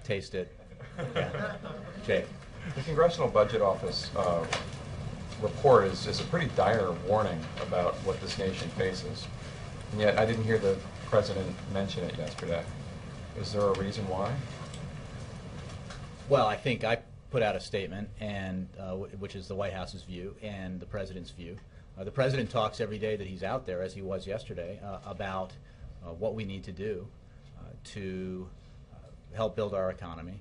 taste it. Yeah. Jake. The Congressional Budget Office report is a pretty dire warning about what this nation faces. And yet I didn't hear the President mention it yesterday. Is there a reason why? Well, I think I put out a statement, and which is the White House's view and the President's view. The President talks every day that he's out there, as he was yesterday, about what we need to do to help build our economy,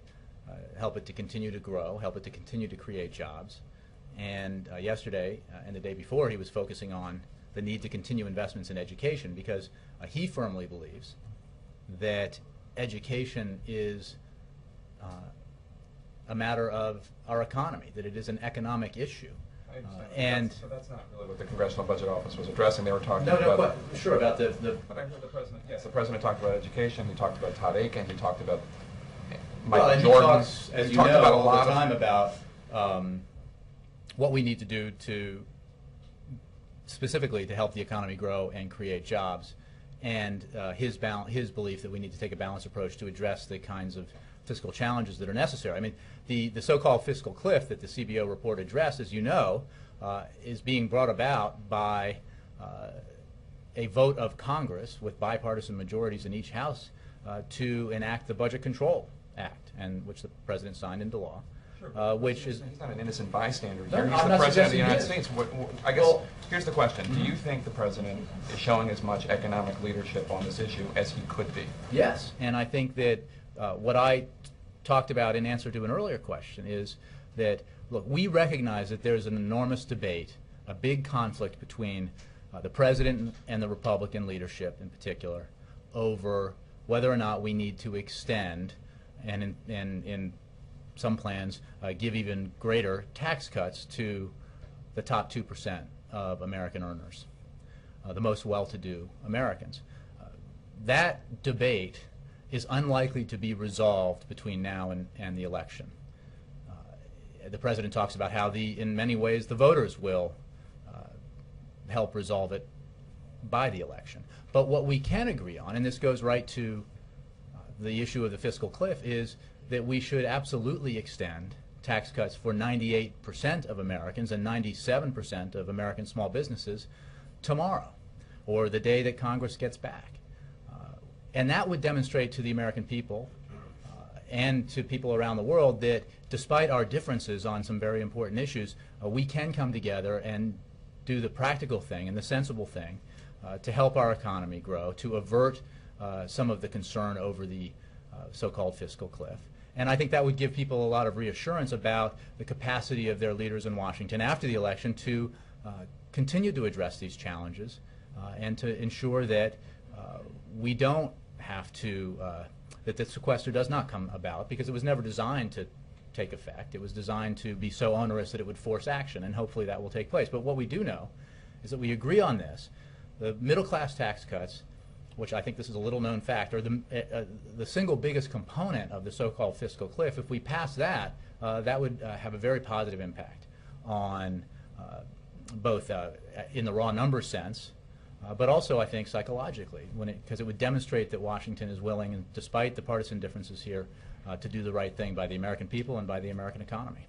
help it to continue to grow, help it to continue to create jobs. And yesterday and the day before, he was focusing on the need to continue investments in education, because he firmly believes that education is a matter of our economy, that it is an economic issue. So that's not really what the Congressional Budget Office was addressing. They were talking about... But I heard the President, yes, the President talked about education, he talked about Todd Aiken, he talked about Michael Jordan. He talks, as you know, all the time about what we need to do to, specifically to help the economy grow and create jobs, and his belief that we need to take a balanced approach to address the kinds of fiscal challenges that are necessary. I mean, the so-called fiscal cliff that the CBO report addressed, as you know, is being brought about by a vote of Congress with bipartisan majorities in each house to enact the Budget Control Act, and which the President signed into law. Sure. Which is... He's not an innocent bystander No, here. He's the President of the United States. I guess, here's the question. Do you think the President is showing as much economic leadership on this issue as he could be? Yes, and I think that what I talked about in answer to an earlier question is that, look, we recognize that there's an enormous debate, a big conflict between the President and the Republican leadership in particular over whether or not we need to extend and in some plans give even greater tax cuts to the top 2% of American earners, the most well-to-do Americans. That debate is unlikely to be resolved between now and the election. The President talks about how in many ways the voters will help resolve it by the election. But what we can agree on, and this goes right to the issue of the fiscal cliff, is that we should absolutely extend tax cuts for 98% of Americans and 97% of American small businesses tomorrow, or the day that Congress gets back. And that would demonstrate to the American people and to people around the world that despite our differences on some very important issues, we can come together and do the practical thing and the sensible thing to help our economy grow, to avert some of the concern over the so-called fiscal cliff. And I think that would give people a lot of reassurance about the capacity of their leaders in Washington after the election to continue to address these challenges and to ensure that we don't have to, that the sequester does not come about, because it was never designed to take effect. It was designed to be so onerous that it would force action, and hopefully that will take place. But what we do know is that we agree on this. The middle-class tax cuts, which I think this is a little-known fact, are the single biggest component of the so-called fiscal cliff. If we pass that, that would have a very positive impact on both in the raw number sense, but also I think psychologically, because it would demonstrate that Washington is willing, and despite the partisan differences here, to do the right thing by the American people and by the American economy.